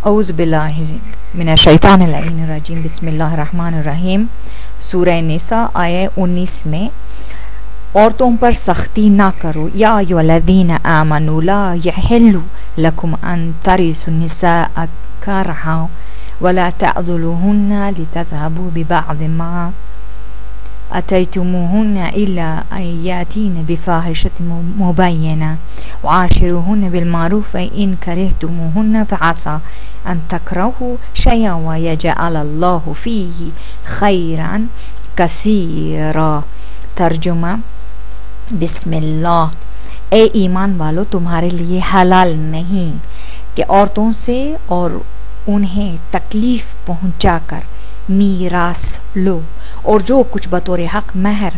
اعوذ باللہ من الشیطان اللعین الرجیم بسم اللہ الرحمن الرحیم۔ سورہ نساء آیہ 19 میں عورتوں پر سختی نہ کرو۔ یا ایھا الذین آمنوا لا یحل لکم ان ترثوا النساء کرہا ولا تعضلوہن لتذہبوا ببعض ما اتیتموہن الا ان یاتین بفاحشۃ مبینہ وعاشروہن بالمعروف ان کرہتموہن فعسى ان تکرہوا شیئا ویجعل اللہ فیہ خیرا کثیرا۔ ترجمہ بسم اللہ، اے ایمان والو، تمہارے لیے حلال نہیں کہ عورتوں سے اور انہیں تکلیف پہنچا کر میراث لو، اور جو کچھ بطور حق مہر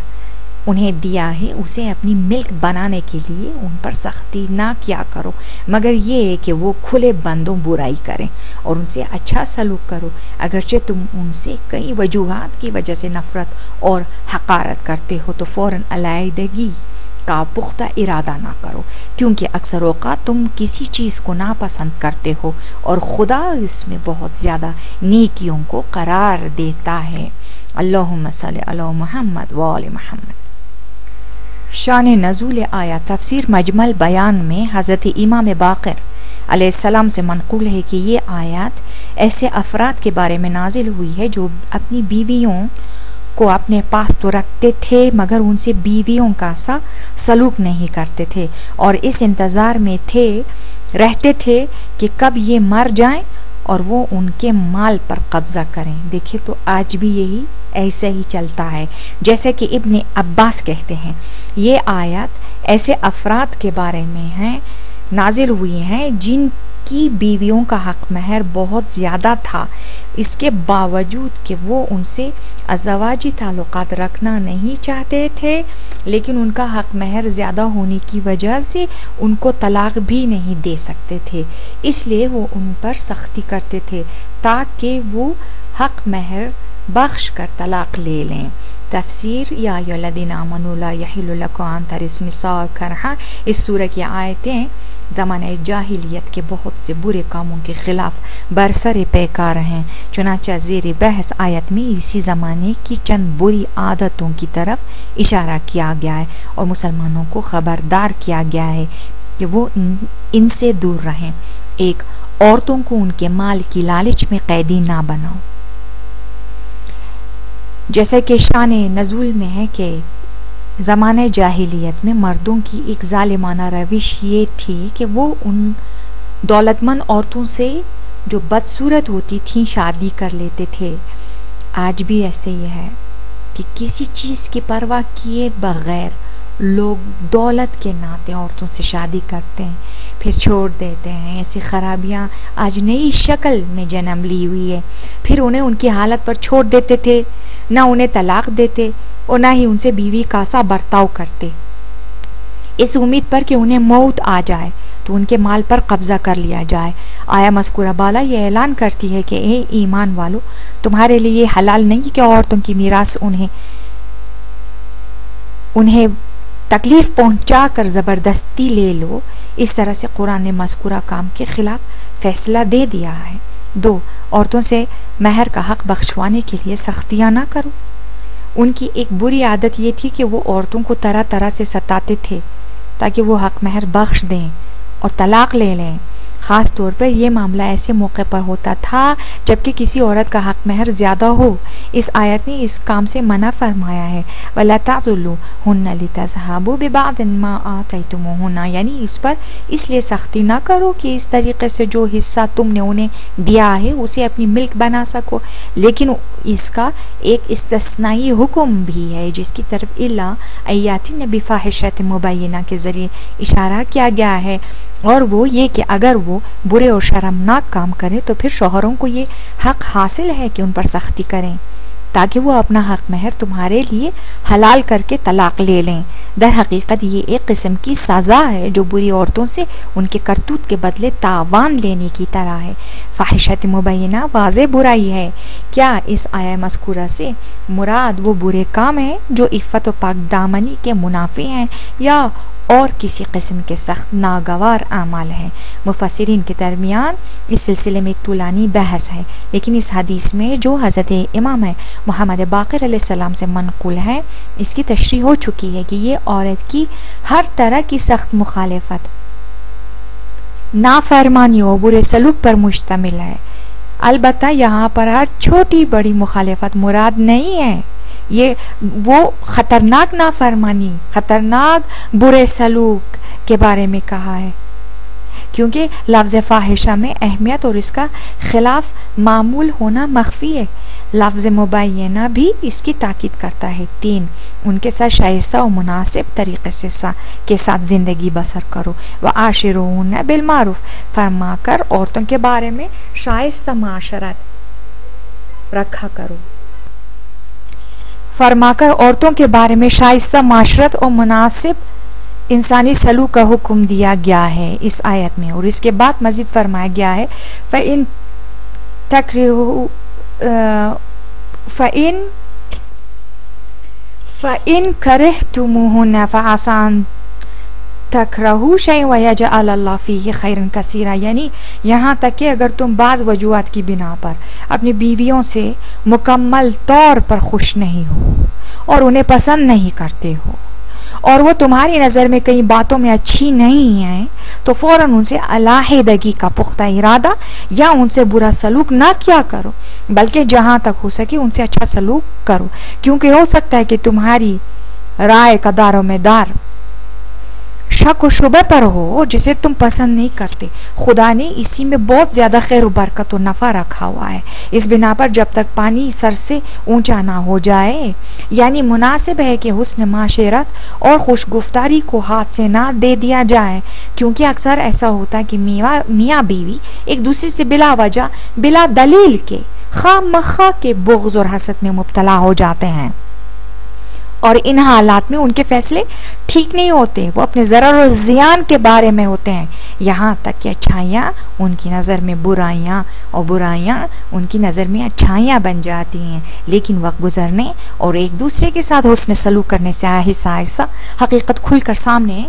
انہیں دیا ہے اسے اپنی ملک بنانے کے لیے ان پر سختی نہ کیا کرو، مگر یہ کہ وہ کھلے بندوں برائی کریں اور ان سے اچھا سلوک کرو، اگرچہ تم ان سے کئی وجوہات کی وجہ سے نفرت اور حقارت کرتے ہو تو فوراً علیحدگی کا پختہ ارادہ نہ کرو، کیونکہ اکثر اوقات تم کسی چیز کو ناپسند کرتے ہو اور خدا اس میں بہت زیادہ نیکیوں کو قرار دیتا ہے۔ اللہم صلی علی محمد و آل محمد۔ شان نزول آیات۔ تفسیر مجمل بیان میں حضرت امام باقر علیہ السلام سے منقول ہے کہ یہ آیات ایسے افراد کے بارے میں نازل ہوئی ہے جو اپنی بیویوں کو اپنے پاس تو رکھتے تھے مگر ان سے بیویوں کا سا سلوک نہیں کرتے تھے، اور اس انتظار میں رہتے تھے کہ کب یہ مر جائیں اور وہ ان کے مال پر قبضہ کریں۔ دیکھیں تو آج بھی یہی ایسے ہی چلتا ہے، جیسے کہ ابن عباس کہتے ہیں یہ آیات ایسے افراد کے بارے میں ہیں نازل ہوئی ہیں جن کی بیویوں کا حق مہر بہت زیادہ تھا، اس کے باوجود کہ وہ ان سے ازدواجی تعلقات رکھنا نہیں چاہتے تھے، لیکن ان کا حق مہر زیادہ ہونے کی وجہ سے ان کو طلاق بھی نہیں دے سکتے تھے، اس لیے وہ ان پر سختی کرتے تھے تاکہ وہ حق مہر بخش کر طلاق لے لیں۔ تفسیر یا ایھا الذین آمنوا لا یحل لکم ان ترثوا النساء کرہا۔ اس سورہ کی آیتیں زمانہ جاہلیت کے بہت سے برے کاموں کے خلاف برسر پیکار ہیں، چنانچہ زیر بحث آیت میں اسی زمانے کی چند بری عادتوں کی طرف اشارہ کیا گیا ہے اور مسلمانوں کو خبردار کیا گیا ہے کہ وہ ان سے دور رہیں۔ ایک، عورتوں کو ان کے مال کی لالچ میں قیدی نہ بناؤ، جیسے کہ شان نزول میں ہے کہ زمانہ جاہلیت میں مردوں کی ایک ظالمانہ روش یہ تھی کہ وہ ان دولت مند عورتوں سے جو بدصورت ہوتی تھیں شادی کر لیتے تھے۔ آج بھی ایسے ہی ہے کہ کسی چیز کی پرواہ کیے بغیر لوگ دولت کے ناطے عورتوں سے شادی کرتے ہیں پھر چھوڑ دیتے ہیں۔ ایسی خرابیاں آج نئی شکل میں جنم لی ہوئی ہے، پھر انہیں ان کی حالت پر چھوڑ دیتے تھے، نہ انہیں طلاق دیتے اور نہ ہی ان سے بیوی کا سا برتاؤ کرتے، اس امید پر کہ انہیں موت آ جائے تو ان کے مال پر قبضہ کر لیا جائے۔ آیا مذکورہ بالا یہ اعلان کرتی ہے کہ اے ایمان والو، تمہارے لیے یہ حلال نہیں کہ عورتوں کی میراث انہیں تکلیف پہنچا کر زبردستی لے لو۔ اس طرح سے قرآن نے مذکورہ کام کے خلاف فیصلہ دے دیا ہے۔ 2، عورتوں سے مہر کا حق بخشوانے کے لیے سختیاں نہ کرو۔ ان کی ایک بری عادت یہ تھی کہ وہ عورتوں کو طرح طرح سے ستاتے تھے تاکہ وہ حق مہر بخش دیں اور طلاق لے لیں۔ خاص طور پر یہ معاملہ ایسے موقع پر ہوتا تھا جبکہ کسی عورت کا حق مہر زیادہ ہو۔ اس آیت نے اس کام سے منع فرمایا ہے، وَلَا تَعْضُلُوهُنَّ لِتَذْهَبُوا بِبَعْضِ مَا آتَيْتُمُوهُنَّ، یعنی اس پر اس لیے سختی نہ کرو کہ اس طریقے سے جو حصہ تم نے انہیں دیا ہے اسے اپنی ملک بنا سکو، لیکن اس کا ایک استثنائی حکم بھی ہے جس کی طرف الا ایاتین بفاحشۃ مبینہ کے ذریعے اشارہ کیا گیا ہے، اور وہ یہ کہ اگر وہ برے اور شرمناک کام کریں تو پھر شوہروں کو یہ حق حاصل ہے کہ ان پر سختی کریں تاکہ وہ اپنا حق مہر تمہارے لیے حلال کر کے طلاق لے لیں۔ در حقیقت یہ ایک قسم کی سزا ہے جو بری عورتوں سے ان کے کرتوت کے بدلے تاوان لینے کی طرح ہے۔ فاحشۃ مبینہ واضح برائی ہے۔ کیا اس آیہ مذکورہ سے مراد وہ برے کام ہیں جو عفت و پاک دامنی کے منافی ہیں، یا اور کسی قسم کے سخت ناگوار اعمال ہیں۔ مفسرین کے درمیان اس سلسلے میں ایک طولانی بحث ہے، لیکن اس حدیث میں جو حضرت امام محمد باقر علیہ السلام سے منقول ہے اس کی تشریح ہو چکی ہے کہ یہ عورت کی ہر طرح کی سخت مخالفت، نافرمانی و برے سلوک پر مشتمل ہے۔ البتہ یہاں پر ہر چھوٹی بڑی مخالفت مراد نہیں ہے، یہ وہ خطرناک نافرمانی، خطرناک برے سلوک کے بارے میں کہا ہے، کیونکہ لفظ فاحشہ میں اہمیت اور اس کا خلاف معمول ہونا مخفی ہے۔ لفظ مبینہ بھی اس کی تاکید کرتا ہے۔ 3، ان کے ساتھ شائستہ و مناسب طریقے کے ساتھ زندگی بسر کرو، وعاشروہن بالمعروف، فرما کر عورتوں کے بارے میں شائستہ معاشرت رکھا کرو، فرما کر عورتوں کے بارے میں شائستہ معاشرت اور مناسب انسانی سلوک کا حکم دیا گیا ہے اس آیت میں۔ اور اس کے بعد مزید فرمایا گیا ہے فَإِن كَرِهْتُمُوهُنَّ فَعَسَىٰ أَن تَكْرَهُوا شَيْئًا وَيَجْعَلَ اللَّهُ فِيهِ خَيْرًا كَثِيرًا، یعنی یہاں تک کہ اگر تم بعض وجوہات کی بنا پر اپنی بیویوں سے مکمل طور پر خوش نہیں ہو اور انہیں پسند نہیں کرتے ہو اور وہ تمہاری نظر میں کئی باتوں میں اچھی نہیں ہیں، تو فوراً ان سے علیحدگی کا پختہ ارادہ یا ان سے برا سلوک نہ کیا کرو، بلکہ جہاں تک ہو سکے ان سے اچھا سلوک کرو، کیونکہ ہو سکتا ہے کہ تمہاری رائے کا دار و مدار شک و شبہ پر ہو جسے تم پسند نہیں کرتے۔ خدا نے اسی میں بہت زیادہ خیر و برکت و نفع رکھا ہوا ہے، اس بنا پر جب تک پانی سر سے اونچا نہ ہو جائے، یعنی مناسب ہے کہ حسن معاشرت اور خوش گفتاری کو ہاتھ سے نہ دے دیا جائے، کیونکہ اکثر ایسا ہوتا ہے کہ میاں بیوی ایک دوسرے سے بلا وجہ بلا دلیل کے خواہ مخواہ کے بغض اور حسد میں مبتلا ہو جاتے ہیں، اور ان حالات میں ان کے فیصلے ٹھیک نہیں ہوتے، وہ اپنے ضرر و زیان کے بارے میں ہوتے ہیں، یہاں تک کہ اچھائیاں ان کی نظر میں برائیاں اور برائیاں ان کی نظر میں اچھائیاں بن جاتی ہیں۔ لیکن وقت گزرنے اور ایک دوسرے کے ساتھ حسن سلوک کرنے سے آہستہ آہستہ حقیقت کھل کر سامنے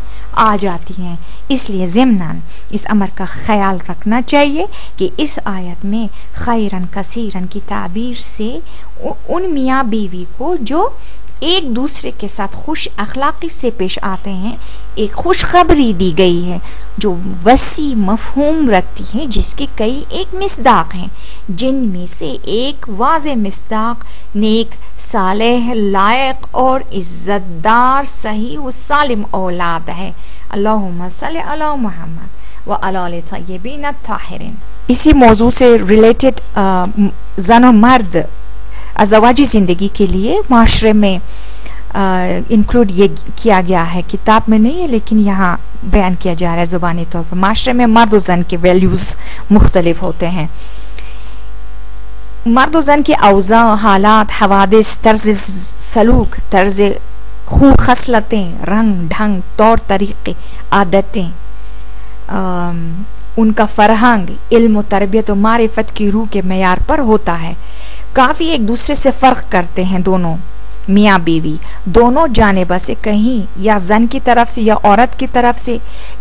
آ جاتی ہیں۔ اس لیے ضمناً اس امر کا خیال رکھنا چاہیے کہ اس آیت میں خیرن کثیرن کی تعبیر سے ان میاں بیوی کو جو ایک دوسرے کے ساتھ خوش اخلاقی سے پیش آتے ہیں ایک خوشخبری دی گئی ہے جو وسیع مفہوم رکھتی ہے، جس کے کئی ایک مصداق ہیں، جن میں سے ایک واضح مصداق نیک، صالح، لائق اور عزت دار صحیح و سالم اولاد ہے۔ اللہم صلی علی محمد وعلی آل طیبین الطاہرین۔ اسی موضوع سے ریلیٹڈ زن و مرد ازدواجی زندگی کے لیے معاشرے میں انکلوڈ یہ کیا گیا ہے، کتاب میں نہیں ہے لیکن یہاں بیان کیا جا رہا ہے زبانی طور پر۔ معاشرے میں مرد و زن کے ویلیوز مختلف ہوتے ہیں، مرد و زن کے اوضاع، حالات، حوادث، طرز سلوک، طرز خو خصلتیں، رنگ ڈھنگ، طور طریقے، عادتیں، ان کا فرہنگ، علم و تربیت و معرفت کی روح کے معیار پر ہوتا ہے۔ کافی ایک دوسرے سے فرق کرتے ہیں دونوں میاں بیوی، دونوں جانب سے، کہیں یا زن کی طرف سے یا عورت کی طرف سے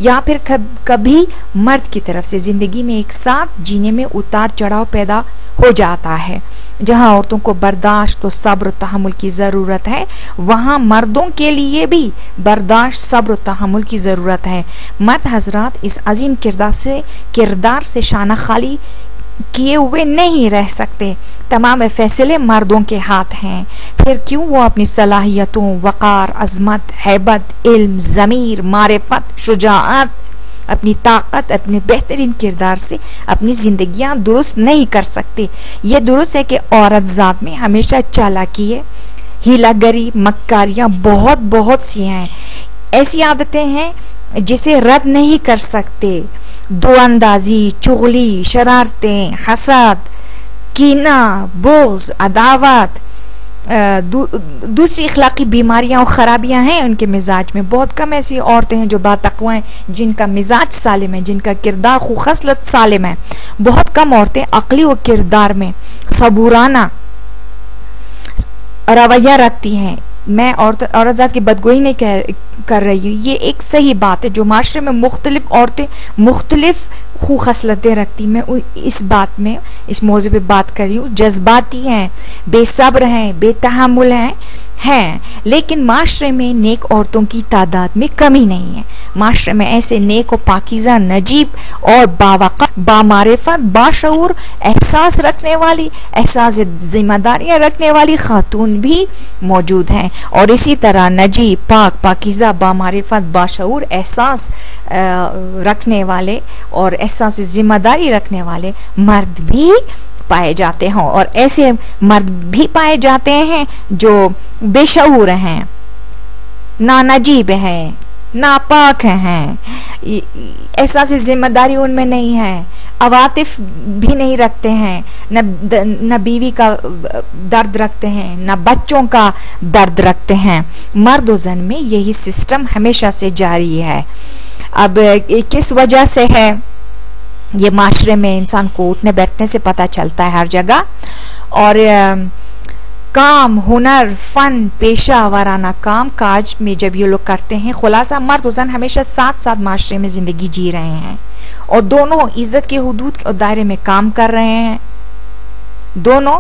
یا پھر کبھی مرد کی طرف سے زندگی میں ایک ساتھ جینے میں اتار چڑھاؤ پیدا ہو جاتا ہے۔ جہاں عورتوں کو برداشت و صبر و تحمل کی ضرورت ہے وہاں مردوں کے لیے بھی برداشت، صبر و تحمل کی ضرورت ہے۔ مرد حضرات اس عظیم کردار سے شانہ خالی کیے ہوئے نہیں رہ سکتے، تمام فیصلے مردوں کے ہاتھ ہیں، پھر کیوں وہ اپنی صلاحیتوں، وقار، عظمت، ہیبت، علم، ضمیر، معرفت، شجاعت، اپنی طاقت، اپنے بہترین کردار سے اپنی زندگیاں درست نہیں کر سکتے۔ یہ درست ہے کہ عورت ذات میں ہمیشہ چالاکی ہے، ہیلا گری، مکاریاں بہت سی ہیں، ایسی عادتیں ہیں جسے رد نہیں کر سکتے، دو اندازی، چغلی، شرارتیں، حسد، کینہ، بغض، عداوت، دوسری اخلاقی بیماریاں اور خرابیاں ہیں ان کے مزاج میں۔ بہت کم ایسی عورتیں ہیں جو باتقوا ہیں، جن کا مزاج سالم ہے، جن کا کردار خو خصلت سالم ہے۔ بہت کم عورتیں عقلی و کردار میں صبورانہ رویہ رکھتی ہیں، میں عورت ذات کی بدگوئی نہیں کر رہی ہوں، یہ ایک صحیح بات ہے جو معاشرے میں مختلف عورتیں مختلف خو خصلتیں رکھتی، میں اس بات میں اس موضوع پہ بات کر رہی ہوں، جذباتی ہیں، بے صبر ہیں، بے تحمل ہیں، لیکن معاشرے میں نیک عورتوں کی تعداد میں کمی نہیں ہے. معاشرے میں ایسے نیک و پاکیزہ، نجیب اور باوقار، بامعرفت، باشعور، احساس رکھنے والی، احساس ذمہ داریاں رکھنے والی خاتون بھی موجود ہیں، اور اسی طرح نجیب، پاک، پاکیزہ، بامعرفت، باشعور، احساس رکھنے والے اور احساس ذمہ داری رکھنے والے مرد بھی پائے جاتے ہیں، اور ایسے مرد بھی پائے جاتے ہیں جو بے شعور ہیں، نانجیب ہیں، ناپاک ہیں، احساس ذمہ داری ان میں نہیں ہے، عواطف بھی نہیں رکھتے ہیں، نہ بیوی کا درد رکھتے ہیں، نہ بچوں کا درد رکھتے ہیں. مرد و زن میں یہی سسٹم ہمیشہ سے جاری ہے. اب کس وجہ سے ہے؟ یہ معاشرے میں انسان کو اٹھنے بیٹھنے سے پتہ چلتا ہے ہر جگہ، اور کام، ہنر، فن، پیشہ وارانہ کام کاج میں جب یہ لوگ کرتے ہیں، خلاصہ مرد و زن ہمیشہ ساتھ ساتھ معاشرے میں زندگی جی رہے ہیں، اور دونوں عزت کے حدود اور دائرے میں کام کر رہے ہیں دونوں.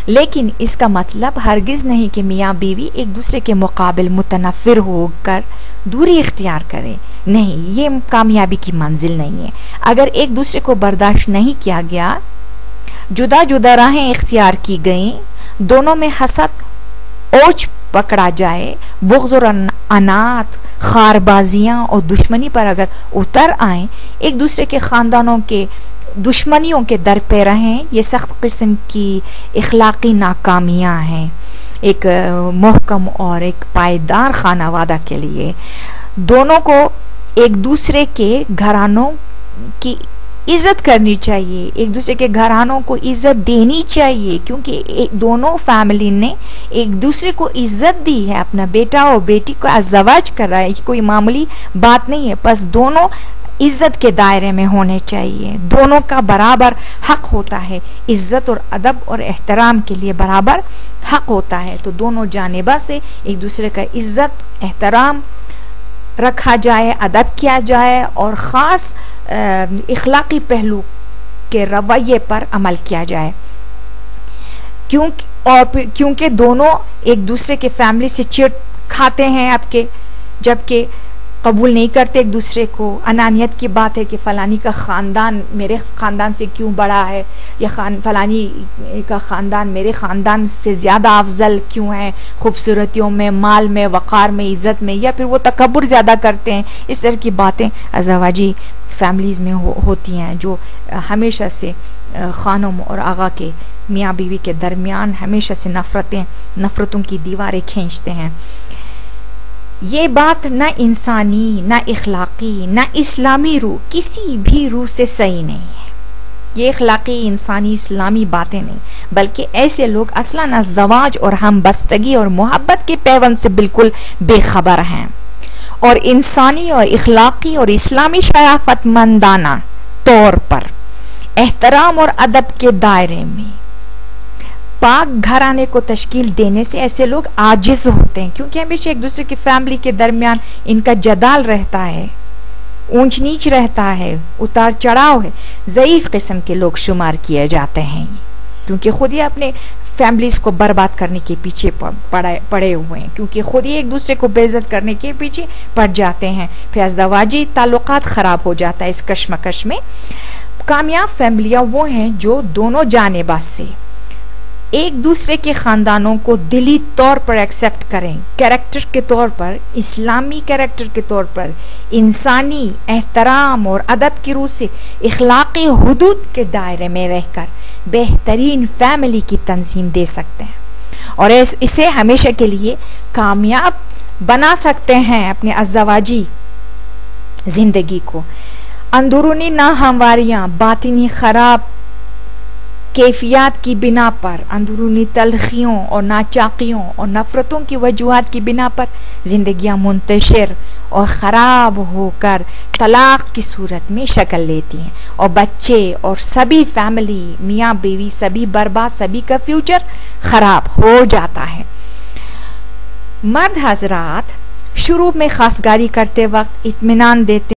لیکن اس کا مطلب ہرگز نہیں کہ میاں بیوی ایک دوسرے کے مقابل متنفر ہو کر دوری اختیار کرے. نہیں، یہ کامیابی کی منزل نہیں ہے. اگر ایک دوسرے کو برداشت نہیں کیا گیا، جدا جدا راہیں اختیار کی گئیں، دونوں میں حسد، اوچ پکڑا جائے، بغض اور انات، خاربازیاں اور دشمنی پر اگر اتر آئیں، ایک دوسرے کے خاندانوں کے دشمنیوں کے در پہ رہیں، یہ سخت قسم کی اخلاقی ناکامیاں ہیں ایک محکم اور ایک پائیدار خانوادہ کے لیے. دونوں کو ایک دوسرے کے گھرانوں کی عزت کرنی چاہیے، ایک دوسرے کے گھرانوں کو عزت دینی چاہیے، کیونکہ دونوں فیملی نے ایک دوسرے کو عزت دی ہے. اپنا بیٹا اور بیٹی کو ازدواج کر رہا ہے، کوئی معمولی بات نہیں ہے. بس دونوں عزت کے دائرے میں ہونے چاہیے، دونوں کا برابر حق ہوتا ہے، عزت اور ادب اور احترام کے لیے برابر حق ہوتا ہے. تو دونوں جانبہ سے ایک دوسرے کا عزت، احترام رکھا جائے، ادب کیا جائے، اور خاص اخلاقی پہلو کے رویے پر عمل کیا جائے، کیونکہ دونوں ایک دوسرے کے فیملی سے چٹ کھاتے ہیں اب کے، جبکہ قبول نہیں کرتے ایک دوسرے کو. انانیت کی بات ہے کہ فلانی کا خاندان میرے خاندان سے کیوں بڑا ہے، یا فلانی کا خاندان میرے خاندان سے زیادہ افضل کیوں ہے، خوبصورتیوں میں، مال میں، وقار میں، عزت میں، یا پھر وہ تکبر زیادہ کرتے ہیں. اس طرح کی باتیں ازدواجی فیملیز میں ہوتی ہیں، جو ہمیشہ سے خانم اور آغا کے، میاں بیوی کے درمیان ہمیشہ سے نفرتوں کی دیواریں کھینچتے ہیں. یہ بات نہ انسانی، نہ اخلاقی، نہ اسلامی روح، کسی بھی روح سے صحیح نہیں ہے. یہ اخلاقی، انسانی، اسلامی باتیں نہیں، بلکہ ایسے لوگ اصلاً ازدواج اور ہم بستگی اور محبت کے پیوند سے بالکل بے خبر ہیں، اور انسانی اور اخلاقی اور اسلامی شرافت مندانہ طور پر احترام اور ادب کے دائرے میں پاک گھرانے کو تشکیل دینے سے ایسے لوگ عاجز ہوتے ہیں، کیونکہ ہمیشہ ایک دوسرے کی فیملی کے درمیان ان کا جدال رہتا ہے، اونچ نیچ رہتا ہے، اتار چڑھاؤ ہے. ضعیف قسم کے لوگ شمار کیے جاتے ہیں، کیونکہ خود ہی اپنے فیملیز کو برباد کرنے کے پیچھے پڑے ہوئے ہیں، کیونکہ خود ہی ایک دوسرے کو بے عزت کرنے کے پیچھے پڑ جاتے ہیں. پھر ازدواجی تعلقات خراب ہو جاتا ہے اس کشمکش میں. کامیاب فیملیاں وہ ہیں جو دونوں جانبوں سے ایک دوسرے کے خاندانوں کو دلی طور پر ایکسپٹ کریں، کیریکٹر کے طور پر، اسلامی کیریکٹر کے طور پر، انسانی احترام اور ادب کی روح سے اخلاقی حدود کے دائرے میں رہ کر بہترین فیملی کی تنظیم دے سکتے ہیں، اور اسے ہمیشہ کے لیے کامیاب بنا سکتے ہیں اپنے ازدواجی زندگی کو. اندرونی ناہمواریاں، باطنی خراب کیفیات کی بنا پر، اندرونی تلخیوں اور ناچاقیوں اور نفرتوں کی وجوہات کی بنا پر زندگیاں منتشر اور خراب ہو کر طلاق کی صورت میں شکل لیتی ہیں، اور بچے اور سبھی فیملی، میاں بیوی سبھی برباد، سبھی کا فیوچر خراب ہو جاتا ہے. مرد حضرات شروع میں خواستگاری کرتے وقت اطمینان دیتے